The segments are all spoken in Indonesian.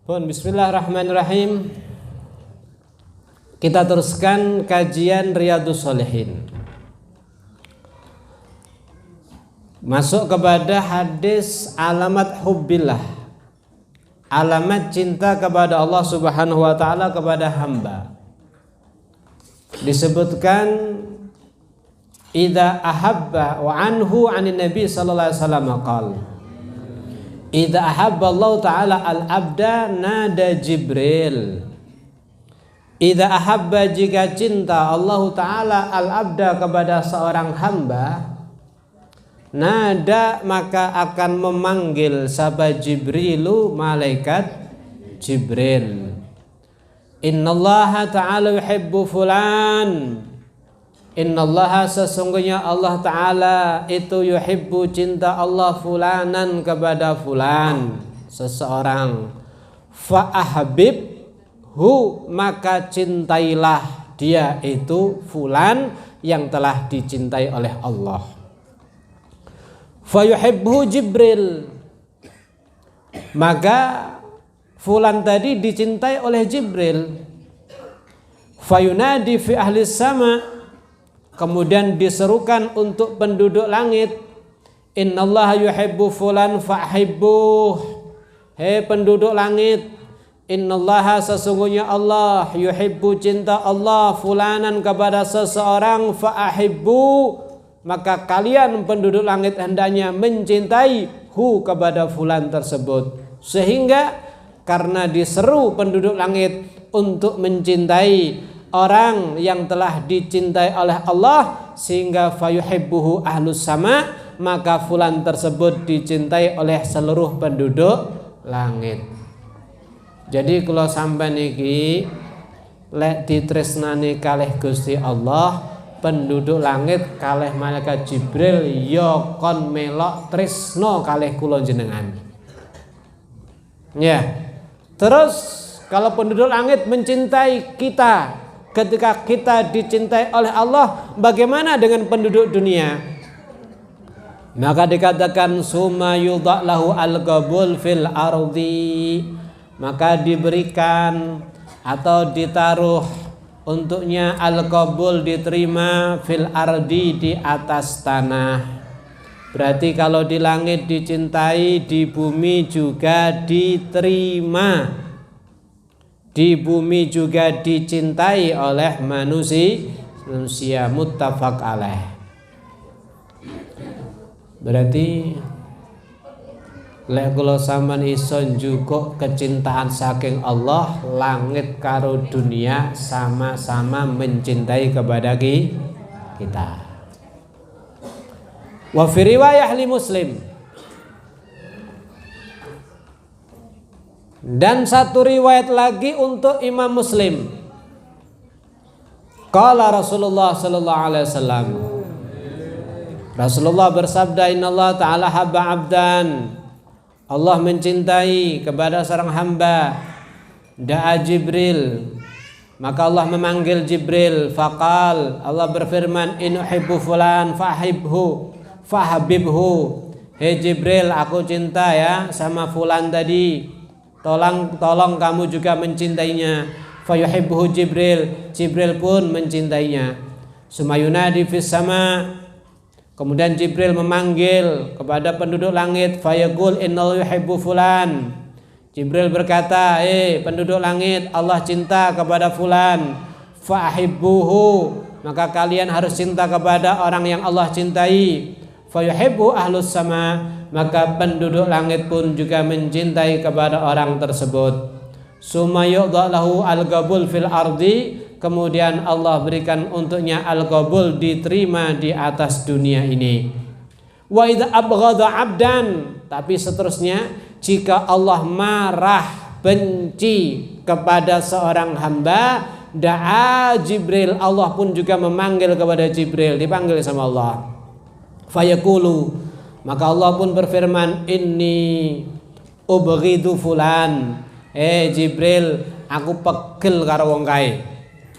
Bismillahirrahmanirrahim. Kita teruskan kajian Riyadhus Shalihin. Masuk kepada hadis alamat hubbillah, alamat cinta kepada Allah Subhanahu wa taala kepada hamba. Disebutkan idza ahabba wa anhu anin nabi sallallahu alaihi wasallam qala idza ahabba Allah taala al-abda nada Jibril. Idza ahabba, jika cinta Allah taala al-abda kepada seorang hamba, nada maka akan memanggil sapa Jibrilu, malaikat Jibril. Innallaha ta'ala yuhibbu fulan. Innallaha, sesungguhnya Allah ta'ala itu yuhibbu, cinta Allah, fulanan kepada fulan, seseorang. Fa'ahbibhu, maka cintailah dia itu fulan yang telah dicintai oleh Allah. Fayuhibbu Jibril, maka fulan tadi dicintai oleh Jibril. Fayunadi fi ahli sama, kemudian diserukan untuk penduduk langit, innallaha yuhibbu fulan fa'hibbuh. Hei penduduk langit, innallaha, sesungguhnya Allah, yuhibbu, cinta Allah, fulanan kepada seseorang, fa'hibbu, maka kalian penduduk langit hendaknya mencintai hu, kepada fulan tersebut. Sehingga karena diseru penduduk langit untuk mencintai orang yang telah dicintai oleh Allah, sehingga fayuhibbuhu ahlus sama, maka fulan tersebut dicintai oleh seluruh penduduk langit. Jadi kalau sampai niki lek ditresnani kalih Gusti Allah, penduduk langit kalih malaikat Jibril ya kon melok tresno kalih kula jenengan. Ya. Terus kalau penduduk langit mencintai kita ketika kita dicintai oleh Allah, bagaimana dengan penduduk dunia? Maka dikatakan summa yudha'lahu al-qabul fil ardi, maka diberikan atau ditaruh untuknya al-qabul, diterima, fil ardi, di atas tanah. Berarti kalau di langit dicintai, di bumi juga diterima, di bumi juga dicintai oleh manusia. Muttafaq alaih. Berarti lek kula sampean iso njukuk kecintaan saking Allah, langit karo dunia sama-sama mencintai kepada kita. Wa fi riwayah li Muslim, dan satu riwayat lagi untuk Imam Muslim, qala Rasulullah sallallahu alaihi wasallam, Rasulullah bersabda, innallaha ta'ala habba abdan, Allah mencintai kepada seorang hamba, da'a Jibril, maka Allah memanggil Jibril, faqal, Allah berfirman, in uhibbu fulan fahbibhu. Hei Jibril, aku cinta ya sama fulan tadi, tolong kamu juga mencintainya. Fayuhibbuhu Jibril, Jibril pun mencintainya. Sumayunadi fis sama, kemudian Jibril memanggil kepada penduduk langit, fayaqul innal yuhibbu fulan. Jibril berkata, penduduk langit, Allah cinta kepada fulan, fa'hibbuhu, maka kalian harus cinta kepada orang yang Allah cintai. Fayuhibbu ahlus sama, maka penduduk langit pun juga mencintai kepada orang tersebut. Summa yu'dhalahu al-qabul fil ardi, kemudian Allah berikan untuknya al-qabul, diterima di atas dunia ini. Wa idza abghadha 'abdan, tapi seterusnya jika Allah marah, benci kepada seorang hamba, da'a Jibril, Allah pun juga memanggil kepada Jibril, dipanggil sama Allah. Fayaqulu, maka Allah pun berfirman, inni ubghidu fulan, Jibril, aku pegel karo wong kae,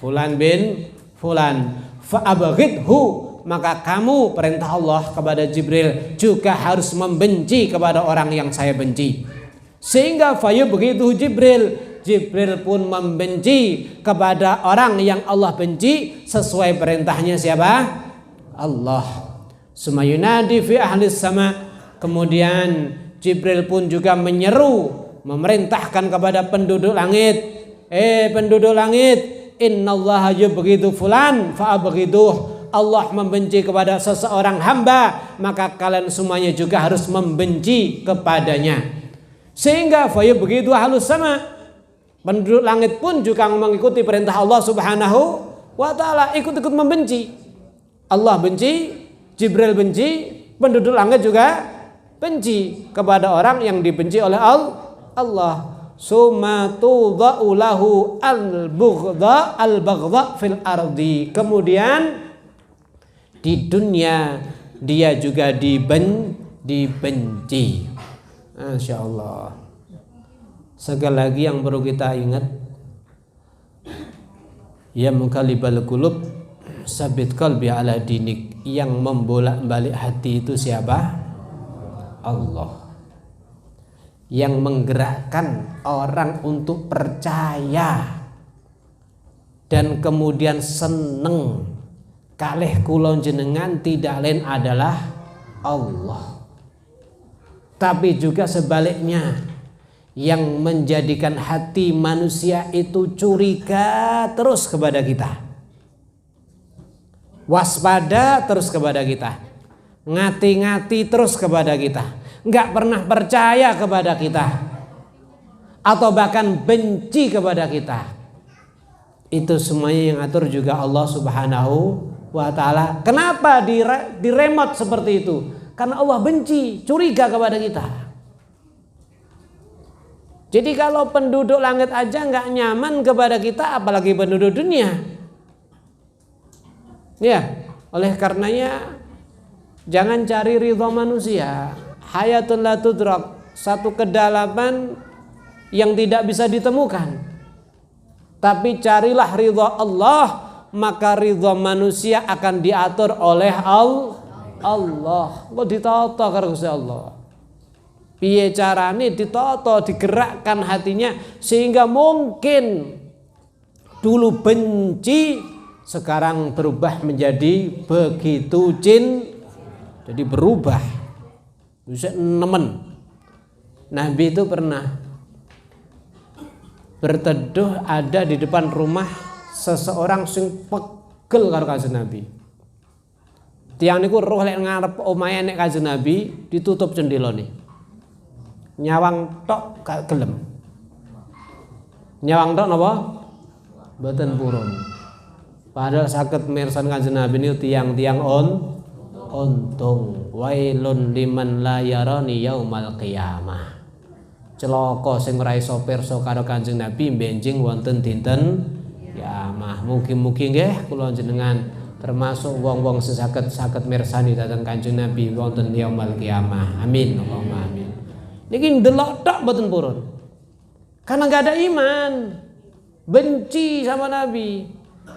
fulan bin fulan, fa abghidhu, maka kamu, perintah Allah kepada Jibril, juga harus membenci kepada orang yang saya benci. Sehingga fayubghidu Jibril pun membenci kepada orang yang Allah benci sesuai perintahnya siapa? Allah. Sumayunadi fi ahli sama. Kemudian Jibril pun juga menyeru, memerintahkan kepada penduduk langit, penduduk langit, innallaha yubghidu fulan fa'abghiduh. Allah membenci kepada seseorang hamba, maka kalian semuanya juga harus membenci kepadanya. Sehingga fayubghidu ahlus sama, penduduk langit pun juga mengikuti perintah Allah Subhanahu wa taala, ikut-ikut membenci. Allah benci, Jibril benci, penduduk langit juga benci kepada orang yang dibenci oleh Allah. Summa tudha'u lahu al-baghdha fil ardi. Kemudian di dunia dia juga dibenci. Masya Allah. Sekali lagi yang perlu kita ingat, ya muqallibal qulub sabit qalbi ala dinik. Yang membolak-balik hati itu siapa? Allah. Yang menggerakkan orang untuk percaya dan kemudian seneng kalih kula jenengan tidak lain adalah Allah. Tapi juga sebaliknya, yang menjadikan hati manusia itu curiga terus kepada kita, waspada terus kepada kita, ngati-ngati terus kepada kita, nggak pernah percaya kepada kita, atau bahkan benci kepada kita. Itu semuanya yang atur juga Allah Subhanahu wa ta'ala. Kenapa diremot seperti itu? Karena Allah benci, curiga kepada kita. Jadi kalau penduduk langit aja nggak nyaman kepada kita, apalagi penduduk dunia. Ya, oleh karenanya jangan cari ridha manusia. Hayatun la tudrak, satu kedalaman yang tidak bisa ditemukan. Tapi carilah ridha Allah, maka ridha manusia akan diatur oleh Allah. Kok ditata karo Gusti Allah. Piye carane ditata, digerakkan hatinya sehingga mungkin dulu benci, sekarang berubah menjadi begitu jadi berubah. Bisa nemen. Nabi itu pernah berteduh ada di depan rumah seseorang sing pegel karo Kanjeng Nabi. Tiang niku roh lek ngarep omahe nek Kanjeng Nabi ditutup jendelane. Nyawang tok gak gelem. Nyawang tok napa? Mboten purun. Padahal saged mirsan Kanjeng Nabi niku tiang-tiang untung. Wailun liman la yarani yaumal qiyamah. Celaka sing ora iso pirsa karo Kanjeng Nabi benjing wonten dinten kiamah. Mugi-mugi nggih kula jenengan termasuk wong-wong sing saged mirsani dhateng Kanjeng Nabi wonten yaumul kiamah. Amin. Allahumma amin. Niki ndelok tok mboten purun. Karena enggak ada iman. Benci sama Nabi.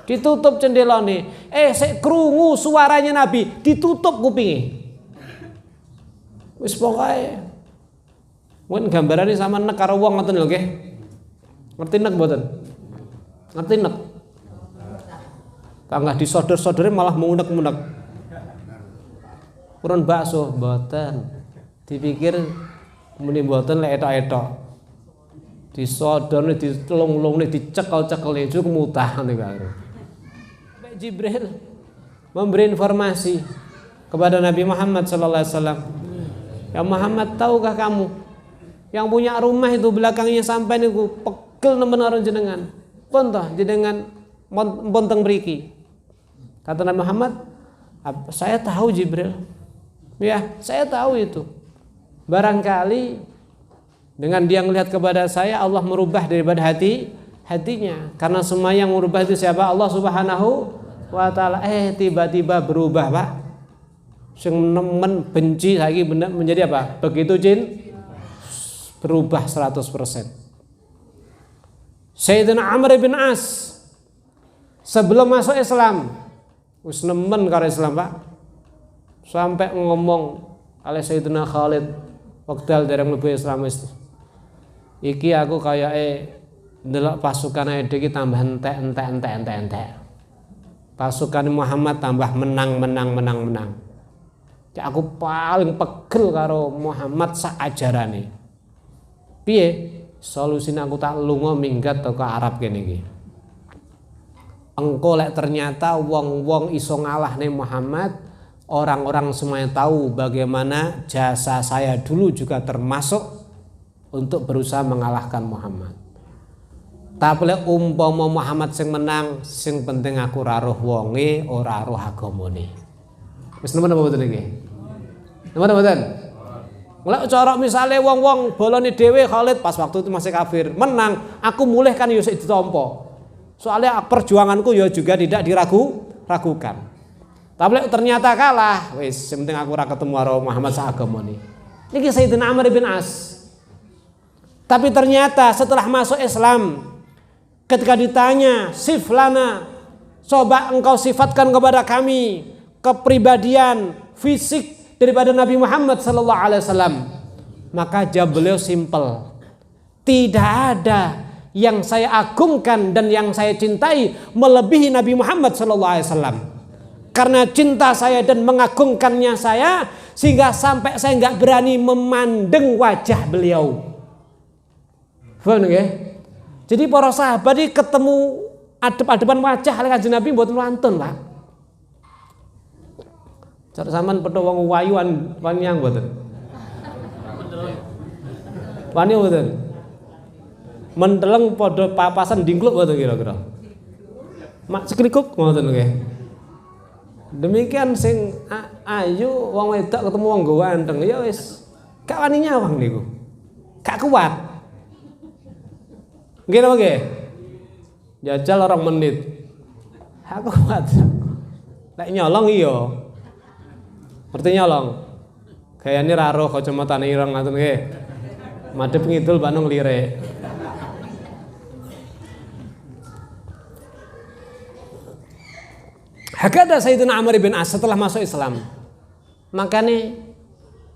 Ditutup jendelane. Sik krungu suaranya Nabi, ditutup kupinge. Wis pokoke mungkin gambarane sama nek karo wong ngoten lho nggih. Ngerti nek mboten? Ngerti nek. Tanggah disodor-sodore malah mengunek-unek. Purun bakso mboten. Dipikir muni mboten lek etok-etok. Disodorne ditelung-lungne dicekel-cekeli itu mutah niku. Jibril memberi informasi kepada Nabi Muhammad sallallahu alaihi wasallam. Ya Muhammad, tahukah kamu yang punya rumah itu belakangnya sampai niku pegel nemen orang jenengan. Pun toh jenengan pun teng mriki. Kata Nabi Muhammad, saya tahu Jibril. Ya, saya tahu itu. Barangkali dengan dia melihat kepada saya, Allah merubah daripada hatinya. Karena semua yang merubah itu siapa? Allah Subhanahu wa ta'ala. Tiba-tiba berubah, Pak. Sing nemen benci lagi menjadi apa? Begitu berubah 100%. Sayyidina Amr bin As sebelum masuk Islam wis nemen karo Islam, Pak. Sampai ngomong oleh Sayyidina Khalid waktu dereng mlebu Islam wis iki aku kayake ndelok pasukan iki tambah entek. Pasukan Muhammad tambah menang. Cak aku paling pegel karo Muhammad sak ajarane. Piye? Solusine aku tak lunga minggat ke Arab kene iki. Engko lek ternyata wong-wong iso ngalahne Muhammad, orang-orang semuanya tahu bagaimana jasa saya dulu juga termasuk untuk berusaha mengalahkan Muhammad. Tapi lek umpama Muhammad sing menang, sing penting aku ora roh wonge, ora roh agamane. Wis nemen apa mboten iki? Nemen mboten? Lek cara misale wong-wong bolone dhewe Khalid pas waktu itu masih kafir, menang, aku mulih kan yo sik ditampa. Soalnya perjuanganku ya juga tidak diragukan. Tapi ternyata kalah, wis penting aku ora ketemu karo Muhammad sahagamane. Niki Sayyidina Amr bin As. Tapi ternyata setelah masuk Islam, ketika ditanya, "Siflana, coba engkau sifatkan kepada kami kepribadian fisik daripada Nabi Muhammad sallallahu alaihi wasallam." Maka jawab beliau simpel. Tidak ada yang saya agungkan dan yang saya cintai melebihi Nabi Muhammad sallallahu alaihi wasallam. Karena cinta saya dan mengagungkannya saya sehingga sampai saya enggak berani memandang wajah beliau. Paham nggih? Jadi para sahabat iki ketemu adep-adepan wajah kali Kanjeng Nabi mboten wantun, Pak. Car sampean pedho wong wayuan wani yang mboten. Wani mboten. Menteleng padha papasan dingkluk mboten kira-kira. Mak sekrikuk ngoten nggih. Demikian sing ayu wong wedok ketemu wong ganteng ya wis gak wani nyawang niku. Gak kuat. Nggih napa nggih? Jajal orang menit. Aku kuat. Lek nyolong iya. Ngerti nyolong? Gayane ra roh kacamatane ireng ngoten nggih. Madhep ngidul Bandung lirik. Hakada Sayyidina Amr bin As setelah masuk Islam. Makanya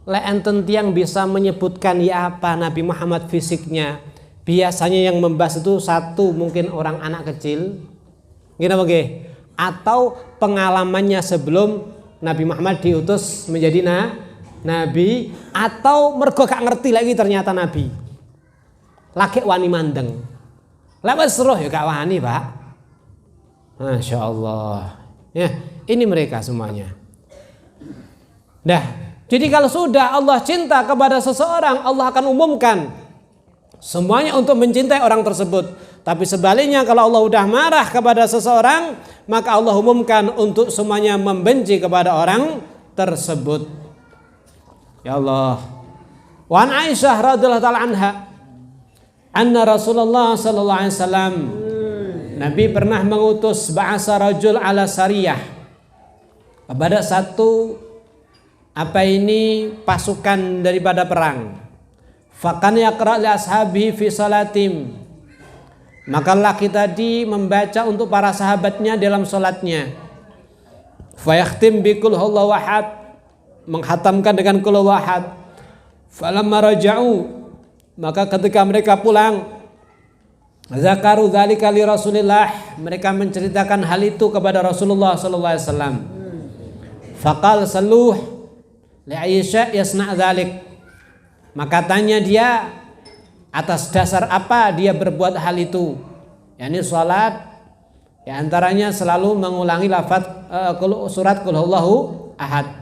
lek enten tiyang bisa menyebutkan ya apa Nabi Muhammad fisiknya. Biasanya yang membahas itu satu mungkin orang anak kecil, gini apa atau pengalamannya sebelum Nabi Muhammad diutus menjadi nabi, atau mergo gak ngerti lagi ternyata nabi. Laki wani mandeng, lewat seruh ya gak wani Pak. Masya Allah, ya ini mereka semuanya. Dah, jadi kalau sudah Allah cinta kepada seseorang, Allah akan umumkan semuanya untuk mencintai orang tersebut. Tapi sebaliknya kalau Allah udah marah kepada seseorang, maka Allah umumkan untuk semuanya membenci kepada orang tersebut. Ya Allah. Wa an Aisyah radhiyallahu taala anha anna Rasulullah sallallahu alaihi wasallam Nabi pernah mengutus ba'asa rajul ala sariyah kepada satu pasukan daripada perang. Fakan yaqra' li ashabihi fi salatim. Maka laki tadi membaca untuk para sahabatnya dalam salatnya. Fayakhtim bi qul huwallahu ahad, menghatamkan dengan qul huwallahu ahad. Falamma raja'u, maka ketika mereka pulang, zakaru dzalika li Rasulillah, mereka menceritakan hal itu kepada Rasulullah sallallahu alaihi wasallam. Faqal saluh li Aisyah yasna' dzalik. Maka tanya dia atas dasar apa dia berbuat hal itu. Yani salat ya antaranya selalu mengulangi lafaz surat qul huwallahu ahad.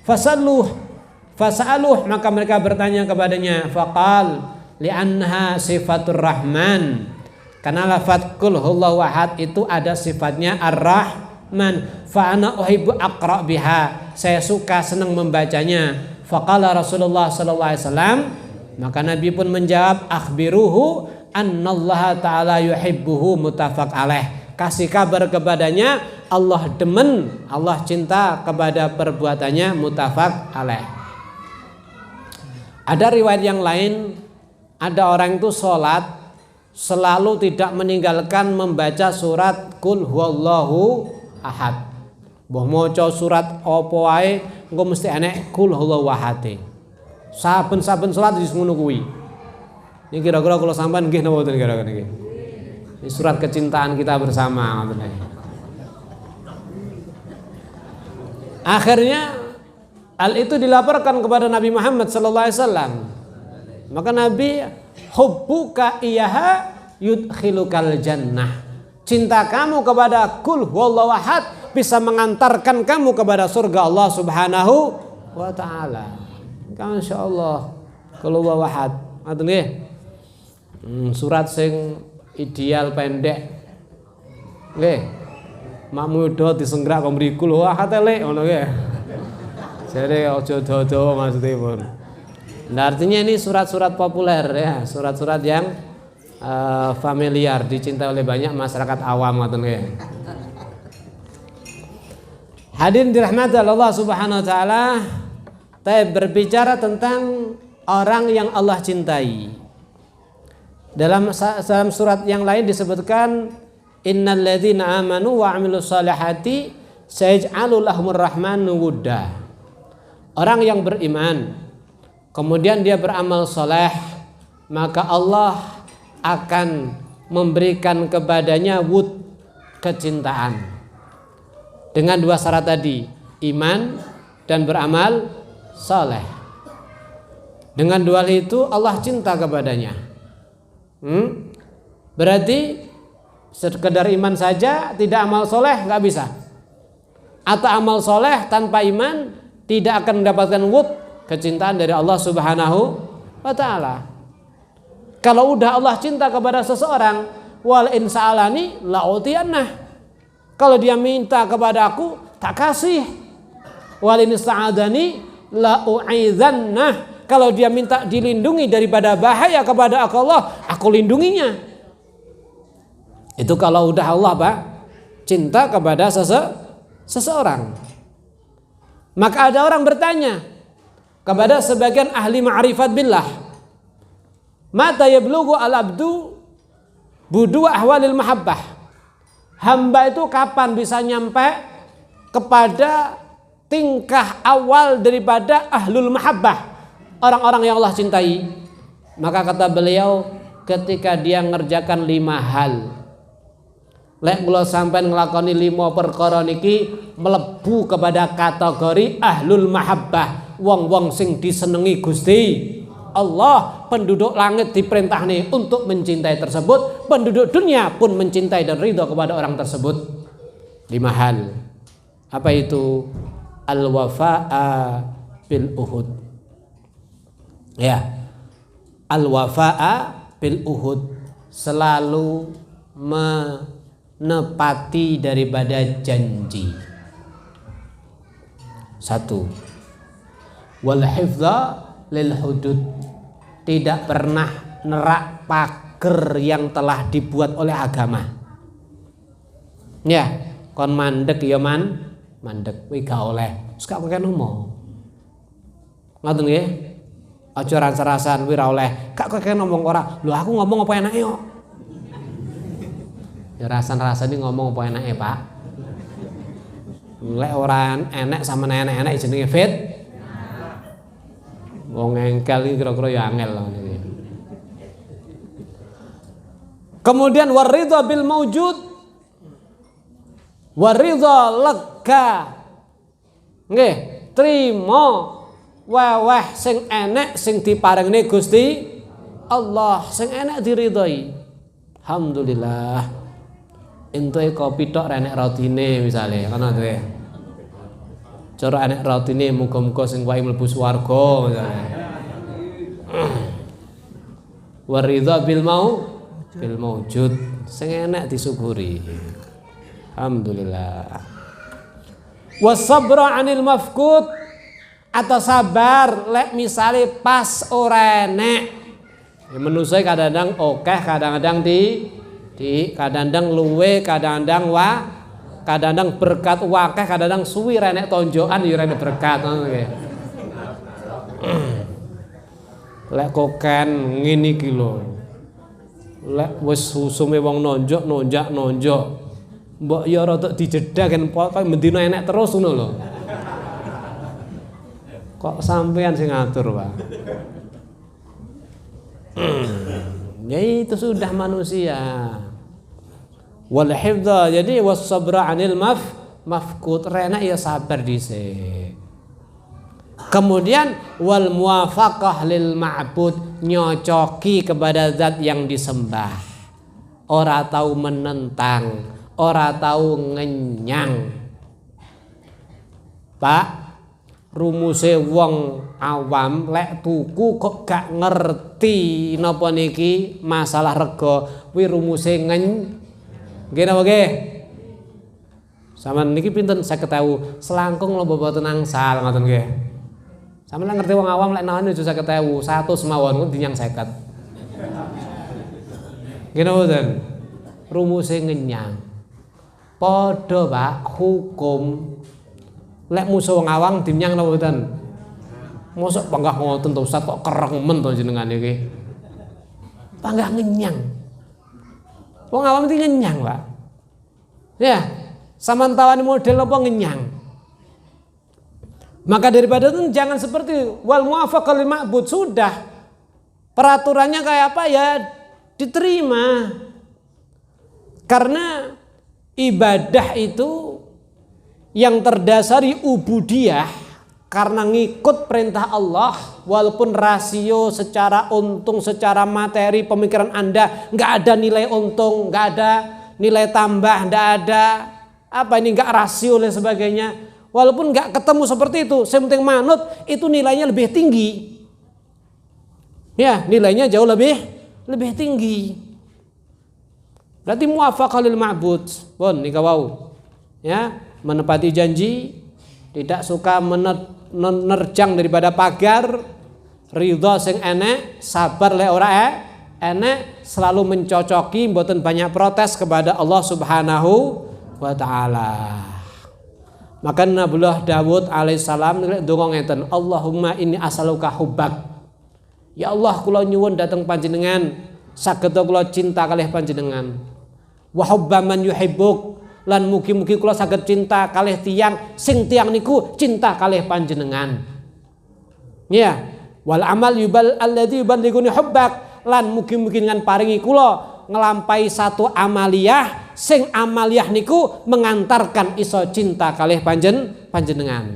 Fasaluh maka mereka bertanya kepadanya, faqal li'annaha sifatur rahman. Karena lafaz qul huwallahu ahad itu ada sifatnya ar-rahman. Fa ana uhibbu aqra biha. Saya suka senang membacanya. Faqala Rasulullah sallallahu alaihi wasallam, maka Nabi pun menjawab, akhbiruhu annallaha ta'ala yuhibbuhu muttafaq alaih. Kasih kabar kepadanya Allah demen, Allah cinta kepada perbuatannya muttafaq alaih. Ada riwayat yang lain, ada orang itu sholat selalu tidak meninggalkan membaca surat Qul huwallahu ahad. Mbah maca surat apa wae engko mesti enek Qul huwallahu ahad. Saben-saben salat wis ngono kuwi. Ini kira-kira kalau sampean nggih napa mboten kira-kira niki? Ini surat kecintaan kita bersama ngoten. Akhirnya hal itu dilaporkan kepada Nabi Muhammad sallallahu alaihi wasallam. Maka Nabi, hubbuka iyaha yudkhilukal jannah. Cinta kamu kepada Qul huwallahu ahad bisa mengantarkan kamu kepada surga Allah Subhanahu wa taala. Insyaallah Qul huwallahu ahad. Ngoten nggih. Surat sing ideal pendek. Nggih. Makmudo disengrak kok mriku lho ahad elek ngono nggih. Jare aja dawa-dawa maksudipun. Nah, artinya ini surat-surat populer ya, surat-surat yang familiar, dicintai oleh banyak masyarakat awam ngoten nggih. Hadirin dirahmati Allah Subhanahu wa taala, berbicara tentang orang yang Allah cintai. Dalam surat yang lain disebutkan innal ladzina amanu wa 'amilus shalihati sayaj'alu lahumur rahmanu wudda. Orang yang beriman kemudian dia beramal soleh, maka Allah akan memberikan kepadanya wud, kecintaan. Dengan dua syarat tadi, iman dan beramal soleh. Dengan dua hal itu Allah cinta kepadanya. Berarti sekedar iman saja tidak amal soleh nggak bisa. Atau amal soleh tanpa iman tidak akan mendapatkan wud, kecintaan dari Allah Subhanahu wa taala. Kalau udah Allah cinta kepada seseorang, wal in sa'alani la'utiyannah. Kalau dia minta kepada aku, tak kasih. Wal in sta'adani la'u'idzannah. Kalau dia minta dilindungi daripada bahaya kepada Allah, aku lindunginya. Itu kalau udah Allah Pak cinta kepada seseorang. Maka ada orang bertanya kepada sebagian ahli ma'rifat billah, mata yablughu al-abdu budu ahwalil mahabbah. Hamba itu kapan bisa nyampe kepada tingkah awal daripada ahlul mahabbah, orang-orang yang Allah cintai? Maka kata beliau, ketika dia ngerjakan 5 hal. Lek kula sampean nglakoni 5 perkara niki mlebu kepada kategori ahlul mahabbah, wong-wong sing disenengi Gusti Allah. Penduduk langit diperintahne untuk mencintai tersebut, penduduk dunia pun mencintai dan ridho kepada orang tersebut. 5 hal. Apa itu? Al-wafa'a bil uhud. Ya. Al-wafa'a bil uhud, selalu menepati daripada janji. 1. Wal hifdza lil hudud, tidak pernah nerak pager yang telah dibuat oleh agama. Ya, kon mandek ya mandek kuwi gak oleh. Wis gak pakai ngomong. Ngoten nggih? Aja rasa-rasan kuwi ora oleh. Gak pakai ngomong ora. Lho aku ngomong apa enake kok? Ya rasan-rasan iki ngomong apa enake, Pak? Lek ora enek sama enek-enek jenenge fit. Wong engkel iki kira-kira ya angel ngene. Kemudian waridha bil maujud, waridha lega. Nggih, trimo weweh sing enek sing diparingne Gusti Allah, sing enek diridhoi. Alhamdulillah. Entuk kopi tok ra enek rotine misale, kana to. Cara enek rotine muga-muga sing wae mlebu swarga misale. Waridha bil maujud, sing enek disyukuri. Alhamdulillah. Wasabra 'anil mafqud, atau sabar lek misale pas ora enek. Ya manusa kadang-kadang akeh, kadang-kadang kadang-kadang luwe, kadang-kadang kadang-kadang berkat wakeh, kadang-kadang suwi ra enek tonjokan ya ora enek berkat ngono nggih. Lek koken ngene iki lho. Lek wis susume wong nonjok. Mbok ya rada dijedak kan kok mendino enek terus ngono lho. Kok sampean sing ngatur, Pak? Ya itu sudah manusia. Wal hifdha, jadi was sabra 'anil mafqud, rena ya sabar dhisik. Kemudian wal muwafaqah lil ma'bud, nyocoki kepada zat yang disembah. Ora tahu menentang, ora tahu ngenyang. Pak, rumuse wong awam lek tuku kok gak ngerti napa niki masalah rega, kuwi rumuse nggih napa nggih? Sampeyan niki pinten 50.000, selangkung lho boten angsal ngoten nggih. Sampeyan ngerti wong awam lek nawane 50.000, 100 mawon kok dinyang 50. Nggih napa boten? Rumuse ngenyang. Padha Pak, hukum lek musuh wong awam dinyang napa mboten? Mosok panggah ngoten to Ustaz, kok keremen to jenengan iki. Panggah ngenyang. Wong awam iki ngenyang, Pak. Ya, sampean tawani model apa ngenyang. Maka daripada itu jangan seperti wal muwafaqah lil ma'bud, sudah. Peraturannya kayak apa ya diterima. Karena ibadah itu yang terdasari ubudiyah karena ngikut perintah Allah, walaupun rasio secara untung, secara materi pemikiran Anda nggak ada nilai untung, nggak ada nilai tambah, nggak ada apa ini, nggak rasio dan sebagainya, walaupun nggak ketemu seperti itu, yang penting manut itu nilainya lebih tinggi, ya nilainya jauh lebih tinggi. Berarti muwafaqah lil ma'bud, pun nika wau, ya menepati janji, tidak suka menerjang daripada pagar, ridha sing enek, sabar lek ora enek, selalu mencocoki, mboten banyak protes kepada Allah Subhanahu wa taala. Maka Nabiullah Daud alaihissalam nek donga ngeten, Allahumma inni as'aluka hubbak. Ya Allah, kula nyuwun dhateng panjenengan saged kula cinta kalih panjenengan. Wa hubba man yuhibbuk, lan mugi-mugi kula saged cinta kalih tiyang sing tiyang niku cinta kalih panjenengan. Ya, wal amal yubal alladzi yuballighuni hubbak, lan mugi-mugi dengan paringi kula ngelampahi satu amaliyah sing amaliyah niku mengantarkan iso cinta kalih panjenengan.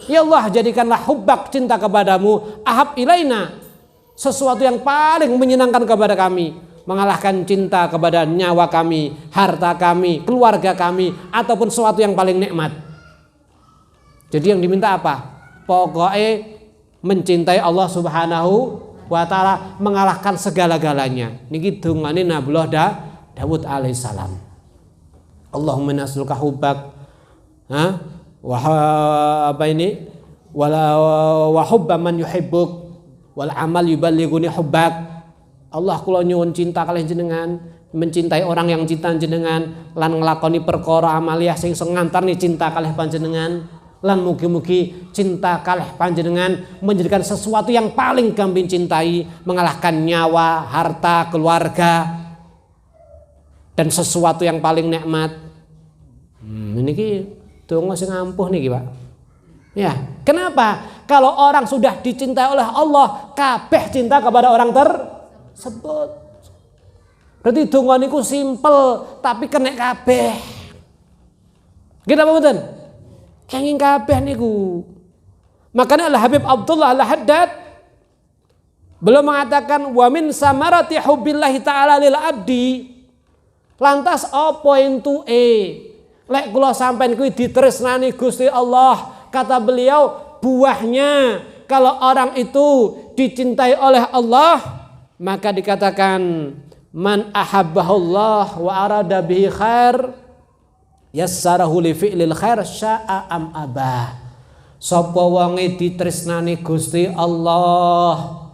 Ya Allah, jadikanlah hubbak, cinta kepadamu, ahab ilaina, sesuatu yang paling menyenangkan kepada kami, mengalahkan cinta kepada nyawa kami, harta kami, keluarga kami, ataupun sesuatu yang paling nikmat. Jadi yang diminta apa? Pokoknya mencintai Allah Subhanahu wa ta'ala, mengalahkan segala-galanya. Niki dungane Nabiullah Daud alaihissalam. Allahumma nas'aluka hubbak, wa hubba man yuhibbuk, wal amal yuballighuni hubbak. Allah kula nyuwun cinta kalih jenengan, mencintai orang yang cinta jenengan, lan nglakoni perkara amaliyah sing ngantarni cinta kalih panjenengan, lan mugi-mugi cinta kalih panjenengan menjadikan sesuatu yang paling kami cintai, mengalahkan nyawa, harta, keluarga, dan sesuatu yang paling nikmat. Niki donga sing ampuh niki, Pak. Ya, kenapa? Kalau orang sudah dicintai oleh Allah, kabeh cinta kepada orang sebut. Berarti donga niku simpel tapi kena kabeh. Gitu apa mboten? Kenging kabeh niku. Makanya Al Habib Abdullah Al Haddad belum mengatakan wa min samarati hubbillahi ta'ala lil abdi. Lantas apa entuke? Lek kula sampean kuwi ditresnani Gusti Allah, kata beliau, buahnya kalau orang itu dicintai oleh Allah, maka dikatakan man ahabbahullah wa arada bihi khair yassarahu li fi'lil khair sya'a am abah. Sapa wonge ditresnani Gusti Allah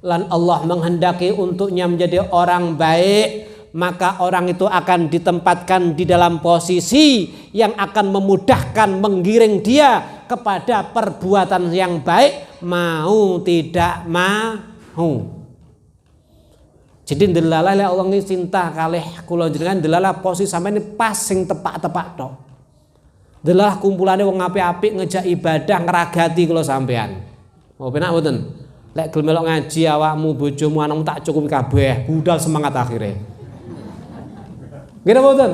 lan Allah menghendaki untuknya menjadi orang baik, maka orang itu akan ditempatkan di dalam posisi yang akan memudahkan, menggiring dia kepada perbuatan yang baik, mau tidak mau. Jadi ndelalah lek Allah ini cinta kalih kula jenengan, ndelalah posisi sampeyan pas sing tepak-tepak tok. Ndelalah kumpulane wong apik-apik ngejak ibadah ngragati kula sampeyan. Oh penak mboten? Lek gelem melok ngaji awakmu, bojomu, anakmu tak cukupi kabeh, budal semangat akhirnya. Nggih napa mboten?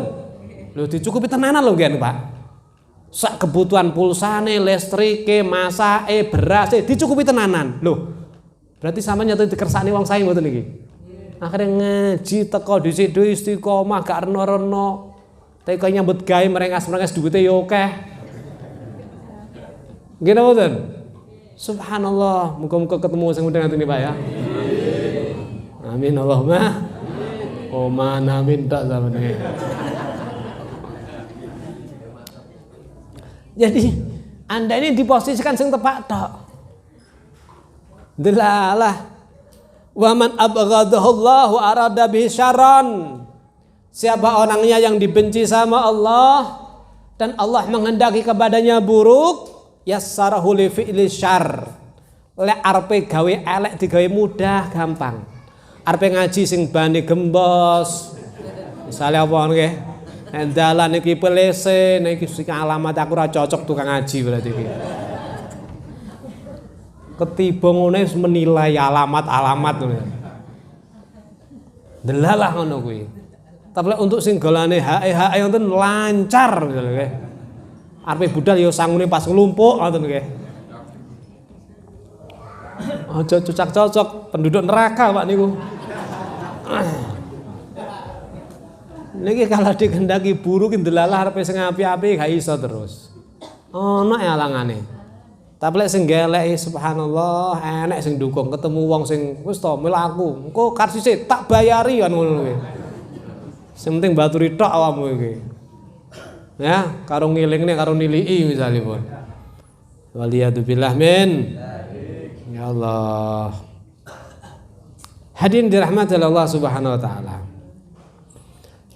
Lho dicukupi tenanan lho nggih Pak. Sak kebutuhan pulsane, listrike, masake, berase dicukupi tenanan. Lho. Berarti sampeyan nyata dikersakne wong sae mboten iki. Akhirnya ngaji teko dhisik dhewe istiqomah gak reno-reno. Teko nyambut gawe merengas-merengas duwite ya akeh. Nggih napa mboten? Subhanallah, muga-muga ketemu sing mudeng ngene Pak ya. Amin Allahumma. Oh mana minta zamane. Jadi Anda ini diposisikan sing tepak tok. Delalah. Wa man abghadahullahu arada bihi syarran. Siapa orangnya yang dibenci sama Allah dan Allah menghendaki kepadanya buruk, yassarahu li fi'li syarr. Lek arepe gawe elek digawe mudah, gampang. Arepe ngaji sing bane gembos. Misale apa nggih? Nek dalan iki pelese, nek iki alamat aku ora cocok tukang ngaji berarti iki. Ketiba ngene menilai alamat-alamat ngono. Delalah ngono kuwi. Tapi untuk sing golane hae wonten lancar nggih. Arepe budal ya sangune pas nglumpuk ngoten nggih. Aja cocok penduduk neraka Pak niku. Niki kalau dikehendaki buruk ndelalah arepe sing api-api gak iso terus. Ono alangane. Tapi lek sing gelek subhanallah enek sing dukung ketemu wong sing wis to mlaku. Engko karsise tak bayari kan ngono kuwi. Sing penting baturi tok awakmu iki. Ya, karo ngelingne karo nilii misalipun. Waliyadzubillah min. Ya Allah. Hadirin dirahmati Allah Subhanahu wa taala.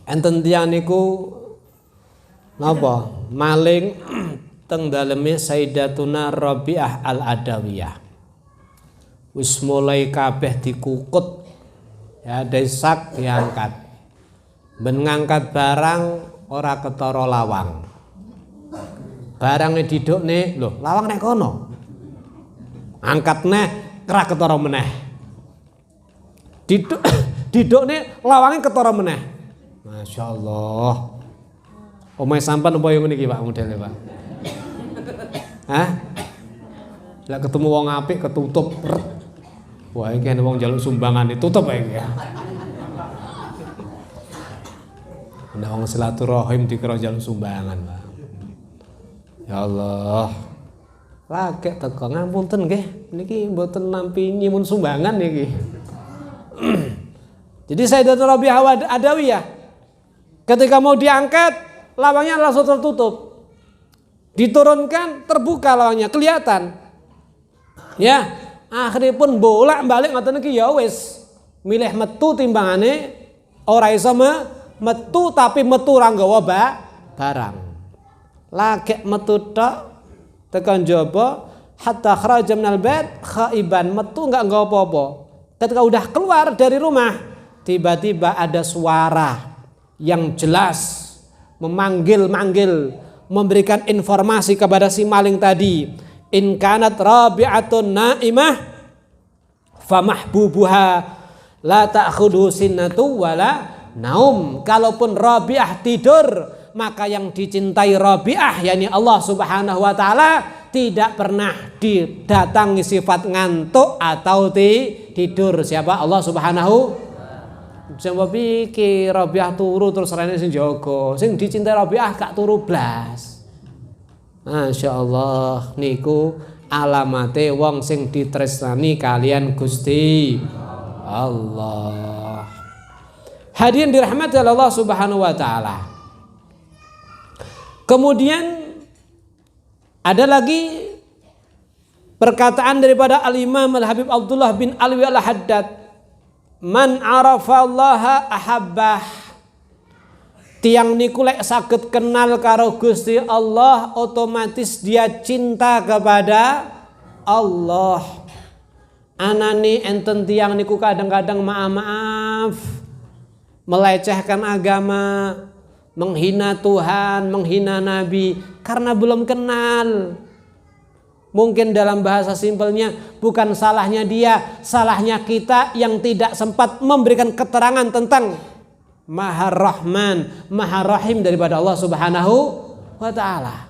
Enten tiyang niku napa? Maling teng daleme Sayyidatuna Rabi'ah Al-Adawiyah. Wis mulai kabeh dikukut. Ya, desak diangkat. Ben ngangkat barang ora ketara lawang. Barange didukne, lho, lawang nek kono. Angkat neh ora ketara meneh. Didukne lawange ketara meneh. Masyaallah. Omahe sampean apa yo ngene iki Pak modele Pak? Hah? Lah ketemu wong apik ketutup. Wah iki ana wong njaluk sumbangan ditutup ae iki. Ana wong silaturahim dikira njaluk sumbangan, Pak. Ya Allah. Lagi teko ngapunten nggih, niki mboten nampi nyimun sumbangan niki. Jadi Sayyidatuna Rabi'ah Adawiyah ketika mau diangkat, lawangnya langsung tertutup. Diturunkan, terbuka lawangnya, kelihatan. Ya, akhirnya pun bolak-balik ngoten iki ya wis milih metu timbangane ora iso metu tapi metu ora nggawa barang. Lagi metu tok tekan jaba hatta kharaja minal bait khaiban, metu enggak nggawa apa-apa. Ketika udah keluar dari rumah, tiba-tiba ada suara yang jelas memanggil-manggil, memberikan informasi kepada si maling tadi. In kanat rabi'atun naimah famahbubuha la ta'khudhu sinnatu wala naum. Kalaupun Rabi'ah tidur, maka yang dicintai Rabi'ah yakni Allah Subhanahu wa taala tidak pernah didatangi sifat ngantuk atau tidur. Siapa? Allah Subhanahu. Coba pikir Rabi'ah turu terus rene sing jaga. Sing dicintai Rabi'ah gak turu blas. Masyaallah niku alamate wong sing ditresnani kalian Gusti Allah. Hadirin dirahmati Allah Subhanahu wa taala. Kemudian ada lagi perkataan daripada Al-Imam Al-Habib Abdullah bin Alwi Al-Haddad, man arafa Allaha ahabbah. Tiang niku lek saged kenal karo Gusti Allah, otomatis dia cinta kepada Allah. Anane enten tiang niku kadang-kadang maaf melecehkan agama, menghina Tuhan, menghina Nabi karena belum kenal. Mungkin dalam bahasa simpelnya bukan salahnya dia, salahnya kita yang tidak sempat memberikan keterangan tentang Maha Rahman, Maha Rahim daripada Allah Subhanahu wa ta'ala.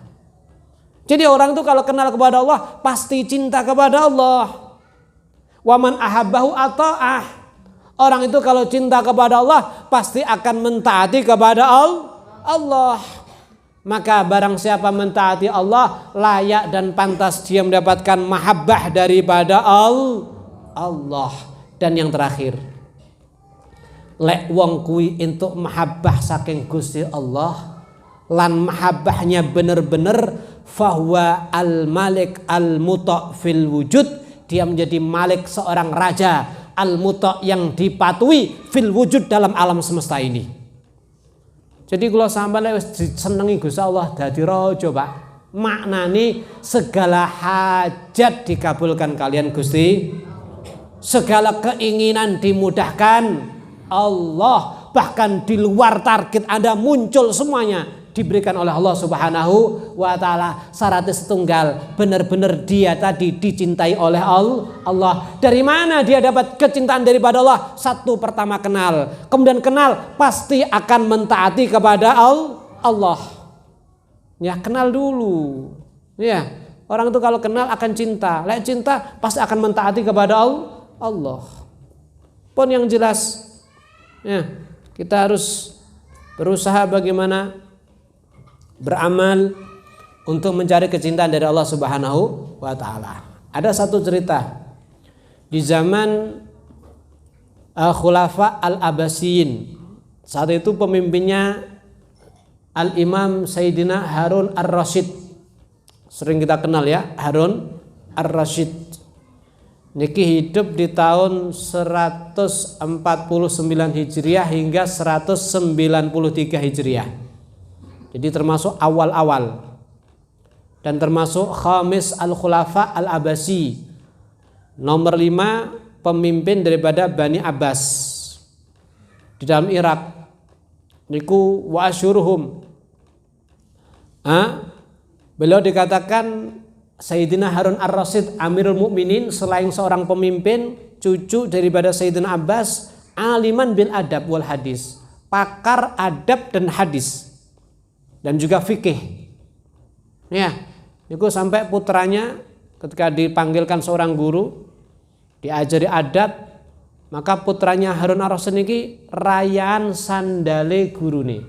Jadi orang itu kalau kenal kepada Allah pasti cinta kepada Allah. Waman ahabbahu ata'ah. Orang itu kalau cinta kepada Allah pasti akan mentaati kepada Allah. Maka barang siapa mentaati Allah, layak dan pantas dia mendapatkan mahabbah daripada Allah. Dan yang terakhir, lek wong kuwi entuk mahabbah saking Gusti Allah lan mahabbahnya bener-bener, fahuwa al-malik al-muta' fil wujud, dia menjadi malik, seorang raja al-muta' yang dipatuhi fil wujud, dalam alam semesta ini. Jadi kalau sampai disenengi Gusti Allah dadi raja, Pak, maknane segala hajat dikabulkan kalian Gusti, segala keinginan dimudahkan Allah, bahkan di luar target Anda muncul semuanya diberikan oleh Allah Subhanahu wa ta'ala. Syaratnya setunggal, benar-benar dia tadi dicintai oleh Allah. Dari mana dia dapat kecintaan daripada Allah? Satu, pertama kenal, kemudian kenal pasti akan mentaati kepada Allah. Ya, kenal dulu. Ya, orang itu kalau kenal akan cinta. Lek cinta pasti akan mentaati kepada Allah. Pun yang jelas, ya, kita harus berusaha bagaimana beramal untuk mencari kecintaan dari Allah Subhanahu wa ta'ala. Ada satu cerita di zaman Khulafa al-Abbasiyin. Saat itu pemimpinnya Al-Imam Sayyidina Harun ar-Rasyid. Sering kita kenal ya, Harun ar-Rasyid. Niki hidup di tahun 149 Hijriah hingga 193 Hijriah. Jadi termasuk awal-awal dan termasuk Khamis al-Khulafa al-Abbasi, nomor 5 pemimpin daripada Bani Abbas di dalam Irak. Niku wa asyuruhum. Beliau dikatakan Sayyidina Harun ar-Rasyid Amirul Mukminin, selain seorang pemimpin, cucu daripada Sayyidina Abbas, aliman bil adab wal hadis, pakar adab dan hadis dan juga fikih. Ya, itu sampai putranya ketika dipanggilkan seorang guru diajari adab, maka putranya Harun ar-Rasyid niki rayan sandale guru nih,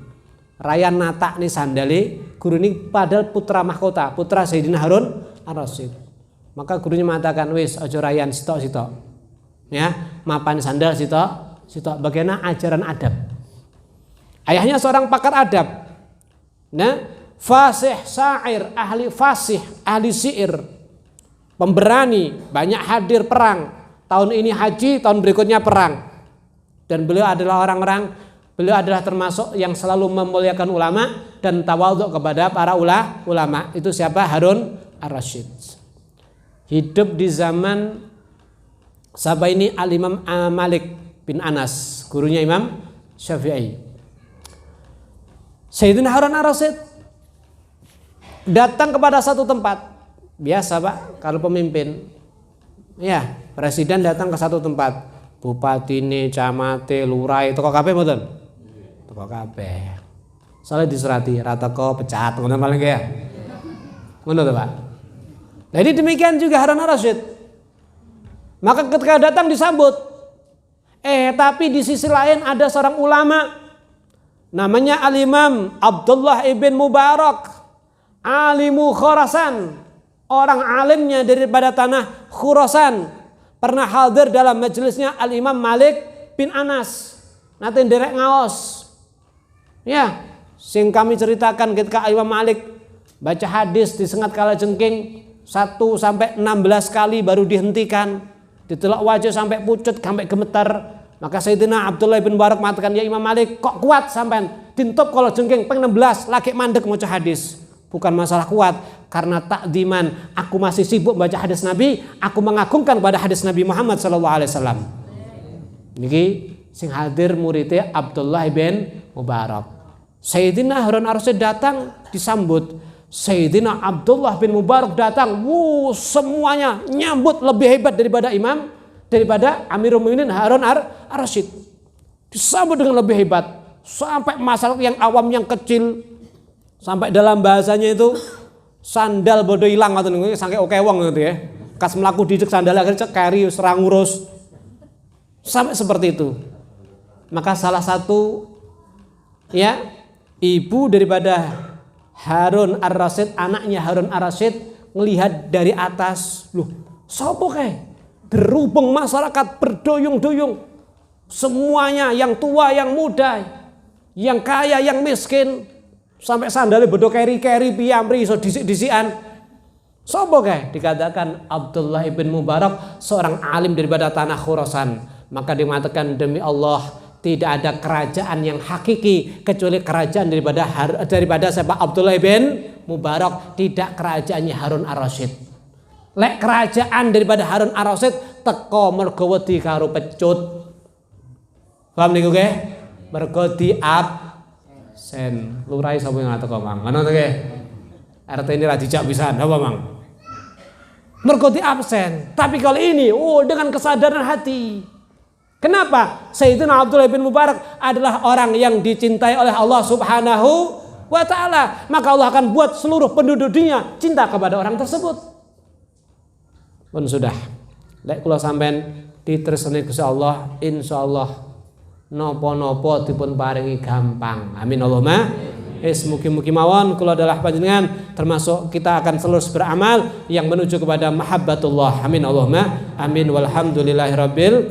rayan natak nih sandale guru nih, padahal putra mahkota, putra Sayyidina Harun ar-Rasyid. Maka gurunya mengatakan, wis aja rayan sitok-sitok, ya, mapan sandal sitok, bagaimana ajaran adab. Ayahnya seorang pakar adab. Nah, fasih syair, ahli fasih, ahli syair, pemberani, banyak hadir perang. Tahun ini haji, tahun berikutnya perang. Dan beliau adalah termasuk yang selalu memuliakan ulama dan tawadhu kepada para ulama. Itu siapa? Harun ar-Rasyid. Hidup di zaman siapa ini? Al-Imam Malik bin Anas, gurunya Imam Syafi'i. Sayyidina Harun ar-Rasyid datang kepada satu tempat. Biasa Pak, kalau pemimpin, ya, presiden datang ke satu tempat, bupati ini, camate, lurai, toko kabeh mboten? Toko kabeh. Soalnya diserati, rata kok pecat, ngono paling ya. Ngono to Pak. Jadi demikian juga Harun ar-Rasyid. Maka ketika datang disambut. Tapi di sisi lain ada seorang ulama namanya Al-Imam Abdullah ibn Mubarak, alimu Khurasan, orang alimnya daripada tanah Khurasan, pernah hadir dalam majelisnya Al-Imam Malik bin Anas. Nanti derek ngaos. Ya, sing kami ceritakan ketika Imam Malik baca hadis disengat kalajengking 1 sampai 16 kali baru dihentikan, ditelok wajah sampai pucut, sampai gemetar. Maka Sayyidina Abdullah bin Mubarak mengatakan, ya Imam Malik, kok kuat sampean dintop kalau jengking peng 16 lagi mandek maca hadis. Bukan masalah kuat, karena takdiman, aku masih sibuk baca hadis Nabi, aku mengagungkan pada hadis Nabi Muhammad SAW. Niki sing hadir muridnya Abdullah bin Mubarak. Sayyidina Harun ar-Rasyid datang disambut. Sayyidina Abdullah bin Mubarak datang, semuanya nyambut lebih hebat daripada Amirul Mukminin Harun ar-Rasyid. Disambut dengan lebih hebat. Sampai masyarakat yang awam yang kecil, sampai dalam bahasanya itu sandal bodoh hilang atau sampai oke wong gitu ya. Kas melaku dicek sandal akhirnya cekeri serang ngurus. Sampai seperti itu. Maka salah satu ya ibu daripada Harun ar-Rasyid, anaknya Harun ar-Rasyid melihat dari atas, loh, sopo kae? Derubung masyarakat berduyung-duyung. Semuanya yang tua, yang muda, yang kaya, yang miskin, sampai sandalnya bodoh keri-keri piamri so disik-disikan. Sopo kae? Dikatakan Abdullah bin Mubarak, seorang alim daripada tanah Khurasan. Maka dimatakan demi Allah, tidak ada kerajaan yang hakiki kecuali kerajaan daripada siapa? Abdullah bin Mubarak, tidak kerajaannya Harun ar-Rasyid. Lek kerajaan daripada Harun ar-Rasyid teko mergo wedi karo pecut. Paham niku nggih? Mergo di absen. Lurai sapa yang teko Mang? Ngono to nggih? RT ini ra dijak pisan apa Mang? Mergo di absen. Tapi kali ini dengan kesadaran hati. Kenapa? Sayyidina Abdullah bin Mubarak adalah orang yang dicintai oleh Allah Subhanahu wa ta'ala. Maka Allah akan buat seluruh penduduk dunia cinta kepada orang tersebut. Pun sudah. Lek kula sampean diterseni Gusti Allah, insyaallah napa-napa dipun paringi gampang. Amin Allahumma. Mugi-mugi mawon kula adalah panjenengan termasuk kita akan selalu beramal yang menuju kepada mahabbatullah. Amin Allahumma. Amin walhamdulillahirabbil